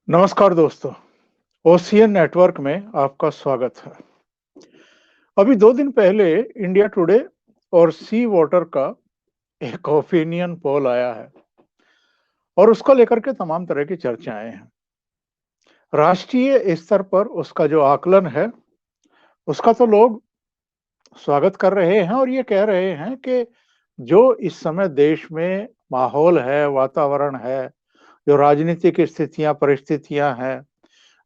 नमस्कार दोस्तों, ocean network में आपका स्वागत है। अभी 2 दिन पहले इंडिया टुडे और सी वाटर का एक ओपिनियन पोल आया है और उसको लेकर के तमाम तरह की चर्चाएं हैं। राष्ट्रीय स्तर पर उसका जो आकलन है, उसका तो लोग स्वागत कर रहे हैं और ये कह रहे हैं कि जो इस समय देश में माहौल है, वातावरण है, जो राजनीतिक स्थितियां, परिस्थितियां हैं,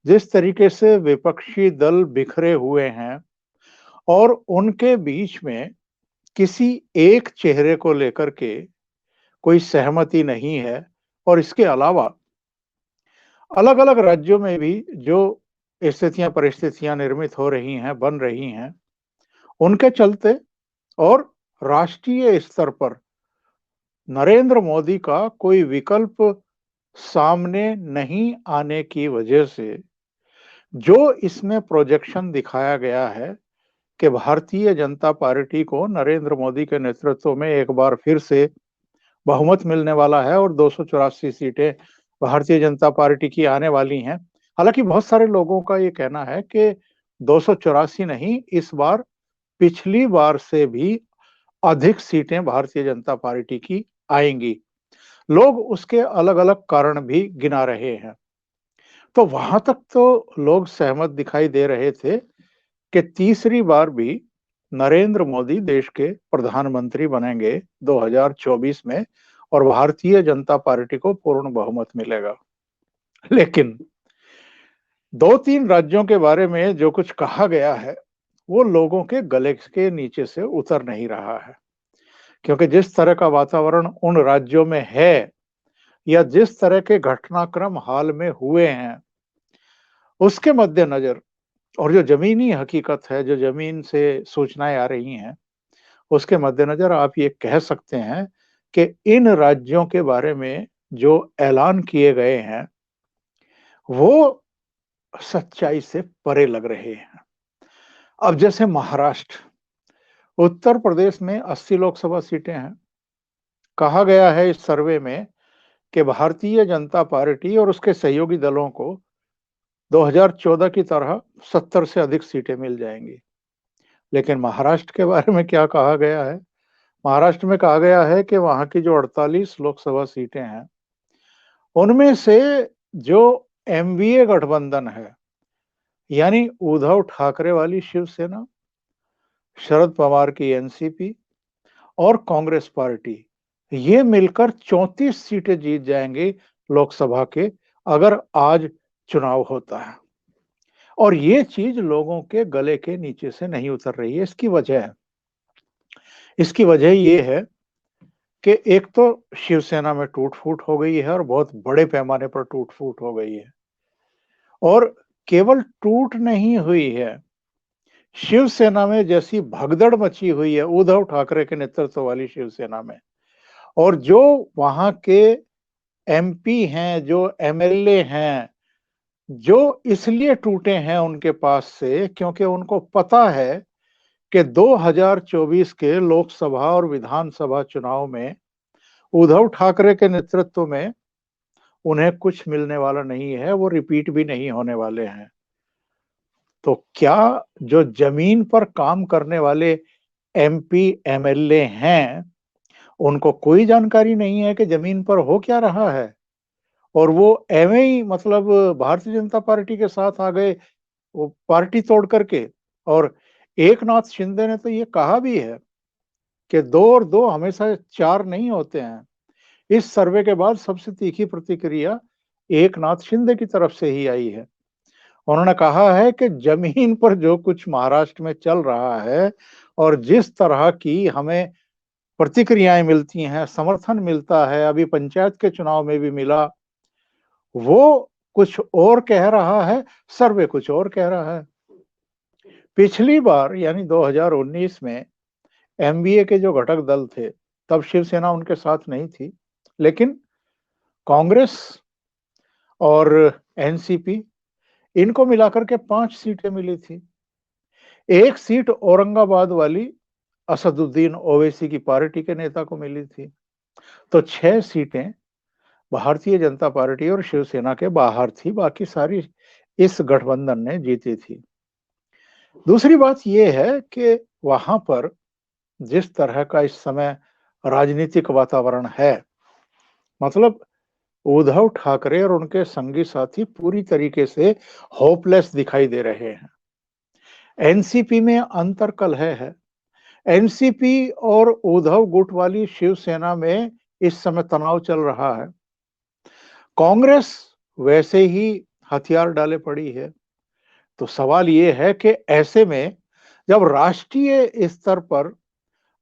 जिस तरीके से विपक्षी दल बिखरे हुए हैं और उनके बीच में किसी एक चेहरे को लेकर के कोई सहमति नहीं है और इसके अलावा अलग-अलग राज्यों में भी जो स्थितियां, परिस्थितियां निर्मित हो रही हैं, बन रही हैं, उनके चलते और राष्ट्रीय स्तर पर नरेंद्र मोदी का कोई विकल्प सामने नहीं आने की वजह से जो इसमें प्रोजेक्शन दिखाया गया है कि भारतीय जनता पार्टी को नरेंद्र मोदी के नेतृत्व में एक बार फिर से बहुमत मिलने वाला है और 284 सीटें भारतीय जनता पार्टी की आने वाली हैं। हालांकि बहुत सारे लोगों का ये कहना है कि 284 नहीं, इस बार पिछली बार से भी अधिक सीटें भारतीय जनता पार्टी की आएंगी। लोग उसके अलग-अलग कारण भी गिना रहे हैं। तो वहां तक तो लोग सहमत दिखाई दे रहे थे कि तीसरी बार भी नरेंद्र मोदी देश के प्रधानमंत्री बनेंगे 2024 में और भारतीय जनता पार्टी को पूर्ण बहुमत मिलेगा। लेकिन 2-3 राज्यों के बारे में जो कुछ कहा गया है, वो लोगों के गले के नीचे से उतर नहीं रहा है। क्योंकि जिस तरह का वातावरण उन राज्यों में है या जिस तरह के घटनाक्रम हाल में हुए हैं, उसके मद्देनजर और जो जमीनी हकीकत है, जो जमीन से सूचनाएं आ रही हैं, उसके मद्देनजर आप ये कह सकते हैं कि इन राज्यों के बारे में जो ऐलान किए गए हैं, वो सच्चाई से परे लग रहे हैं। अब जैसे महाराष्ट्र, उत्तर प्रदेश में 80 लोकसभा सीटें हैं। कहा गया है इस सर्वे में कि भारतीय जनता पार्टी और उसके सहयोगी दलों को 2014 की तरह 70 से अधिक सीटें मिल जाएंगी। लेकिन महाराष्ट्र के बारे में क्या कहा गया है? महाराष्ट्र में कहा गया है कि वहां की जो 48 लोकसभा सीटें हैं, उनमें से जो एमवीए गठबंधन है, यानी उद्धव ठाकरे वाली शिवसेना, शरद पवार की एनसीपी और कांग्रेस पार्टी, ये मिलकर 34 सीटें जीत जाएंगे लोकसभा के, अगर आज चुनाव होता है। और ये चीज लोगों के गले के नीचे से नहीं उतर रही है। इसकी वजह ये है कि एक तो शिवसेना में टूट-फूट हो गई है और बहुत बड़े पैमाने पर टूट-फूट हो गई है। और केवल टूट नहीं हुई है, शिवसेना में जैसी भगदड़ मची हुई है उद्धव ठाकरे के नेतृत्व वाली शिवसेना में, और जो वहां के एमपी हैं, जो एमएलए हैं, जो इसलिए टूटे हैं उनके पास से क्योंकि उनको पता है कि 2024 के लोकसभा और विधानसभा चुनाव में उद्धव ठाकरे के नेतृत्व में उन्हें कुछ मिलने वाला नहीं है, वो रिपीट भी नहीं होने वाले हैं। तो क्या जो जमीन पर काम करने वाले एमपी एमएलए हैं, उनको कोई जानकारी नहीं है कि जमीन पर हो क्या रहा है? और वो एवं ही मतलब भारतीय जनता पार्टी के साथ आ गए, वो पार्टी तोड़ करके। और एकनाथ शिंदे ने तो ये कहा भी है कि 2 और 2 हमेशा 4 नहीं होते हैं। इस सर्वे के बाद सबसे तीखी प्रतिक्रिया एकनाथ शिंदे की तरफ से ही आई है। उन्होंने कहा है कि जमीन पर जो कुछ महाराष्ट्र में चल रहा है और जिस तरह की हमें प्रतिक्रियाएं मिलती हैं, समर्थन मिलता है, अभी पंचायत के चुनाव में भी मिला, वो कुछ और कह रहा है, सर्वे कुछ और कह रहा है। पिछली बार यानी 2019 में एमवीए के जो घटक दल थे, तब शिवसेना उनके साथ नहीं थी, लेकिन कांग्रेस और एनसीपी, इनको मिलाकर के 5 सीटें मिली थी। एक सीट औरंगाबाद वाली असदुद्दीन ओवैसी की पार्टी के नेता को मिली थी। तो 6 सीटें भारतीय जनता पार्टी और शिवसेना के बाहर थी, बाकी सारी इस गठबंधन ने जीती थी। दूसरी बात यह है कि वहां पर जिस तरह का इस समय राजनीतिक वातावरण है, मतलब उद्धव ठाकरे और उनके संगी साथी पूरी तरीके से होपलेस दिखाई दे रहे हैं। एनसीपी में अंतर्कलह है। एनसीपी और उद्धव गुट वाली शिवसेना में इस समय तनाव चल रहा है। कांग्रेस वैसे ही हथियार डाले पड़ी है। तो सवाल यह है कि ऐसे में जब राष्ट्रीय स्तर पर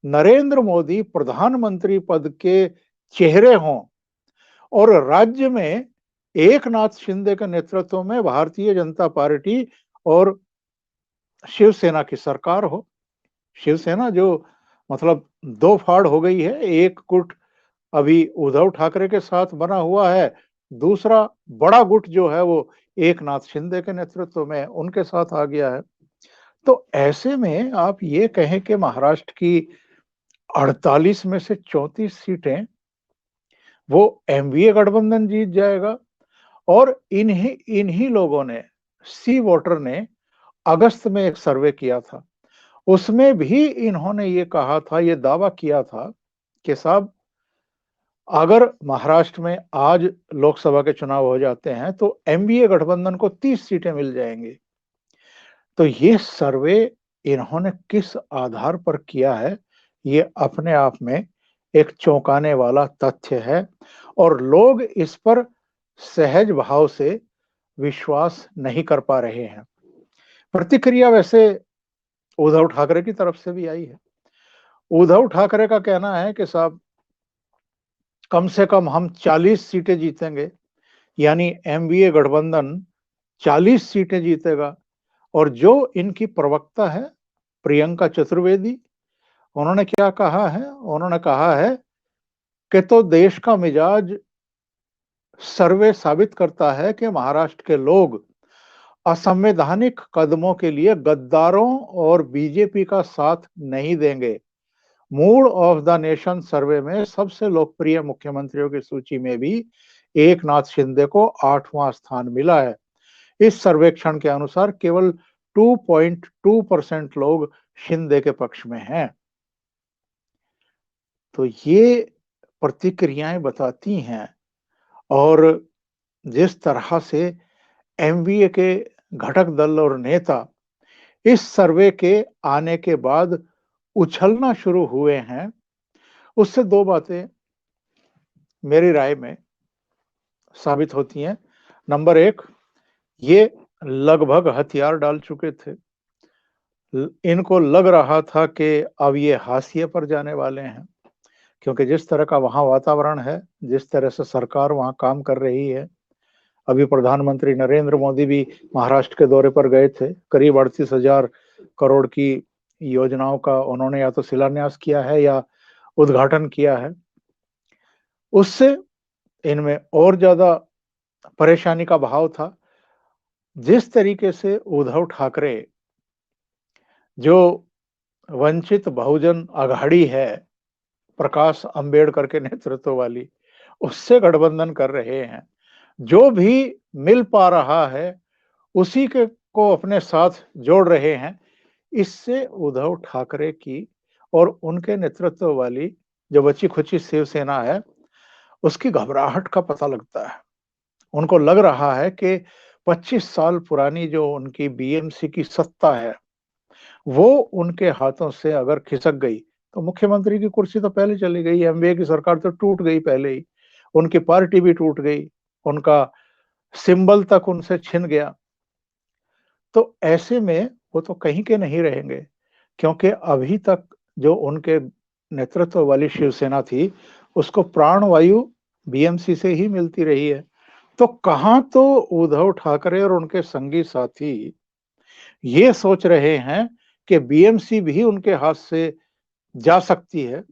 नरेंद्र मोदी प्रधानमंत्री पद के चेहरे हों और राज्य में एकनाथ शिंदे के नेतृत्व में भारतीय जनता पार्टी और शिवसेना की सरकार हो, शिवसेना जो मतलब दो फाड़ हो गई है, एक गुट अभी उद्धव ठाकरे के साथ बना हुआ है, दूसरा बड़ा गुट जो है वो एकनाथ शिंदे के नेतृत्व में उनके साथ आ गया है। तो ऐसे में आप ये कहें कि महाराष्ट्र की 48 में से 34 सीटें वो एमवीए गठबंधन जीत जाएगा। और इन्हीं इन्हीं लोगों ने, सी वोटर ने अगस्त में एक सर्वे किया था, उसमें भी इन्होंने ये कहा था, ये दावा किया था कि साहब अगर महाराष्ट्र में आज लोकसभा के चुनाव हो जाते हैं तो एमवीए गठबंधन को 30 सीटें मिल जाएंगी। तो ये सर्वे इन्होंने किस आधार पर किया है, ये अपने आप में एक चौंकाने वाला तथ्य है और लोग इस पर सहज भाव से विश्वास नहीं कर पा रहे हैं। प्रतिक्रिया वैसे उद्धव ठाकरे की तरफ से भी आई है। उद्धव ठाकरे का कहना है कि साहब कम से कम हम 40 सीटें जीतेंगे, यानी एमवीए गठबंधन 40 सीटें जीतेगा। और जो इनकी प्रवक्ता है प्रियंका चतुर्वेदी, उन्होंने क्या कहा है, उन्होंने कहा है कि तो देश का मिजाज सर्वे साबित करता है कि महाराष्ट्र के लोग असंवैधानिक कदमों के लिए गद्दारों और बीजेपी का साथ नहीं देंगे। मूड ऑफ द नेशन सर्वे में सबसे लोकप्रिय मुख्यमंत्रियों की सूची में भी एकनाथ शिंदे को 8वां स्थान मिला है। इस सर्वेक्षण के अनुसार केवल 2.2% लोग शिंदे के पक्ष में हैं। तो ये प्रतिक्रियाएं बताती हैं। और जिस तरह से एमवीए के घटक दल और नेता इस सर्वे के आने के बाद उछलना शुरू हुए हैं, उससे दो बातें मेरी राय में साबित होती हैं। नंबर एक, ये लगभग हथियार डाल चुके थे। इनको लग रहा था कि अब ये हाशिए पर जाने वाले हैं, क्योंकि जिस तरह का वहां वातावरण है, जिस तरह से सरकार वहां काम कर रही है। अभी प्रधानमंत्री नरेंद्र मोदी भी महाराष्ट्र के दौरे पर गए थे। करीब 38,000 करोड़ की योजनाओं का उन्होंने या तो शिलान्यास किया है या उद्घाटन किया है। उससे इनमें और ज्यादा परेशानी का भाव था। जिस तरीके से उद्धव ठाकरे, जो वंचित बहुजन अघाड़ी है प्रकाश अंबेडकर के नेतृत्व वाली, उससे गठबंधन कर रहे हैं, जो भी मिल पा रहा है उसी के को अपने साथ जोड़ रहे हैं। इससे उद्धव ठाकरे की और उनके नेतृत्व वाली जो बची खुची शिवसेना है, उसकी घबराहट का पता लगता है। उनको लग रहा है कि 25 साल पुरानी जो उनकी बीएमसी की सत्ता है, वो उनके हाथों से अगर खिसक गई तो मुख्यमंत्री की कुर्सी तो पहले चली गई, एमवीए की सरकार तो टूट गई पहले ही, उनकी पार्टी भी टूट गई, उनका सिंबल तक उनसे छिन गया। तो ऐसे में वो तो कहीं के नहीं रहेंगे, क्योंकि अभी तक जो उनके नेतृत्व वाली शिवसेना थी, उसको प्राणवायु बीएमसी से ही मिलती रही है। तो कहां तो उद्धव ठाकरे और उनके संगी साथी ये सोच रहे हैं कि बीएमसी भी उनके हाथ से जा सकती है,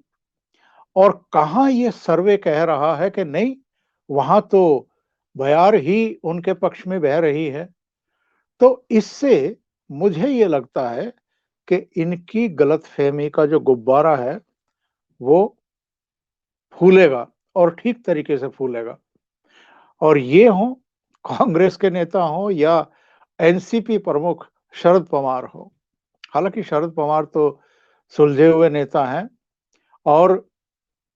और कहां ये सर्वे कह रहा है कि नहीं, वहां तो बयार ही उनके पक्ष में बह रही है। तो इससे मुझे ये लगता है कि इनकी गलतफहमी का जो गुब्बारा है वो फूलेगा, और ठीक तरीके से फूलेगा। और ये हों कांग्रेस के नेता हों या एनसीपी प्रमुख शरद पवार हो। हालांकि शरद पवार तो सुलझे हुए नेता हैं और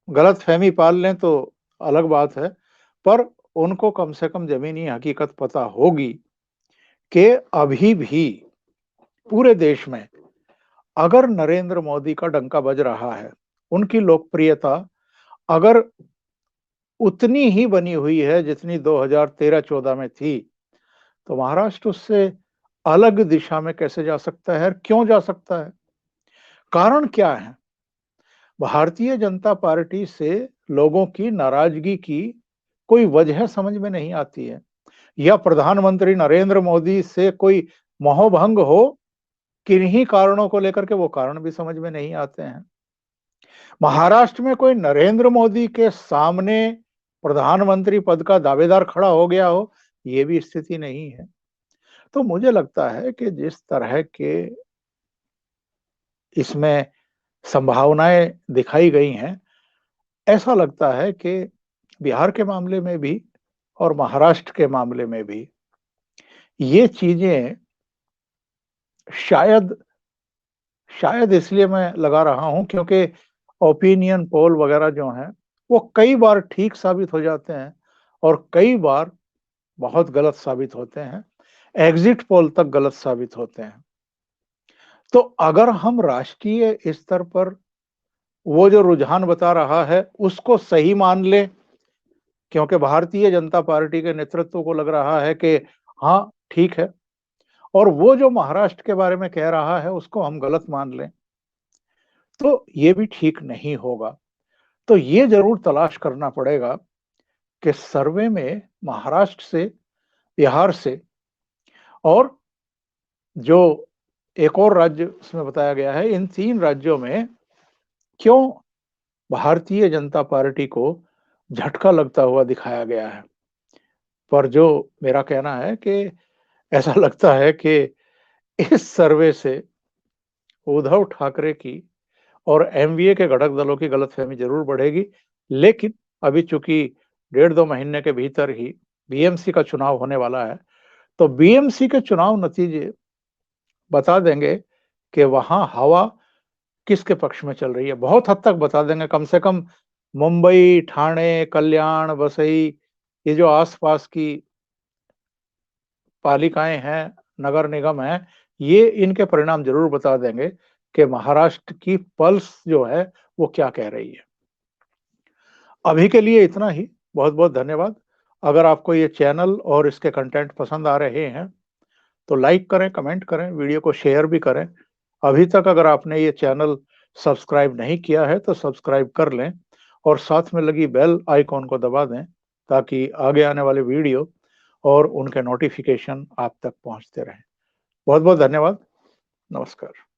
गलतफहमी पाल लें तो अलग बात है, पर उनको कम से कम जमीनी हकीकत पता होगी कि अभी भी पूरे देश में अगर नरेंद्र मोदी का डंका बज रहा है, उनकी लोकप्रियता अगर उतनी ही बनी हुई है जितनी 2013-14 में थी, तो महाराष्ट्र उससे अलग दिशा में कैसे जा सकता है और क्यों जा सकता है? कारण क्या है? भारतीय जनता पार्टी से लोगों की नाराजगी की कोई वजह समझ में नहीं आती है, या प्रधानमंत्री नरेंद्र मोदी से कोई मोहभंग हो, किन्हीं कारणों को लेकर के वो कारण भी समझ में नहीं आते हैं। महाराष्ट्र में कोई नरेंद्र मोदी के सामने प्रधानमंत्री पद का दावेदार खड़ा हो गया हो, ये भी स्थिति नहीं है। तो मुझे लगता है कि जिस तरह के इसमें संभावनाएं दिखाई गई हैं, ऐसा लगता है कि बिहार के मामले में भी और महाराष्ट्र के मामले में भी ये चीजें शायद शायद इसलिए मैं लगा रहा हूं क्योंकि ओपिनियन पोल वगैरह जो हैं वो कई बार ठीक साबित हो जाते हैं और कई बार बहुत गलत साबित होते हैं। एग्जिट पोल तक गलत साबित होते हैं। तो अगर हम राष्ट्रीय स्तर पर वो जो रुझान बता रहा है उसको सही मान लें, क्योंकि भारतीय जनता पार्टी के नेतृत्व को लग रहा है कि हाँ ठीक है, और वो जो महाराष्ट्र के बारे में कह रहा है उसको हम गलत मान लें, तो ये भी ठीक नहीं होगा। तो ये जरूर तलाश करना पड़ेगा कि सर्वे में महाराष्ट्र से, बिहार से और जो एक और राज्य उसमें बताया गया है, इन 3 राज्यों में क्यों भारतीय जनता पार्टी को झटका लगता हुआ दिखाया गया है। पर जो मेरा कहना है कि ऐसा लगता है कि इस सर्वे से उद्धव ठाकरे की और एमवीए के घटक दलों की गलतफहमी जरूर बढ़ेगी। लेकिन अभी चूंकि 1.5-2 महीने के भीतर ही बीएमसी का चुनाव होने वाला है, तो बीएमसी के चुनाव नतीजे बता देंगे कि वहां हवा किसके पक्ष में चल रही है। बहुत हद तक बता देंगे, कम से कम मुंबई, ठाणे, कल्याण, वसई, ये जो आसपास की पालिकाएं हैं, नगर निगम हैं, ये इनके परिणाम जरूर बता देंगे कि महाराष्ट्र की पल्स जो है वो क्या कह रही है। अभी के लिए इतना ही। बहुत बहुत धन्यवाद। अगर आपको ये चैनल और इसके कंटेंट पसंद आ रहे हैं तो लाइक करें, कमेंट करें, वीडियो को शेयर भी करें। अभी तक अगर आपने ये चैनल सब्सक्राइब नहीं किया है तो सब्सक्राइब कर लें और साथ में लगी बेल आइकॉन को दबा दें ताकि आगे आने वाले वीडियो और उनके नोटिफिकेशन आप तक पहुंचते रहें। बहुत बहुत धन्यवाद। नमस्कार।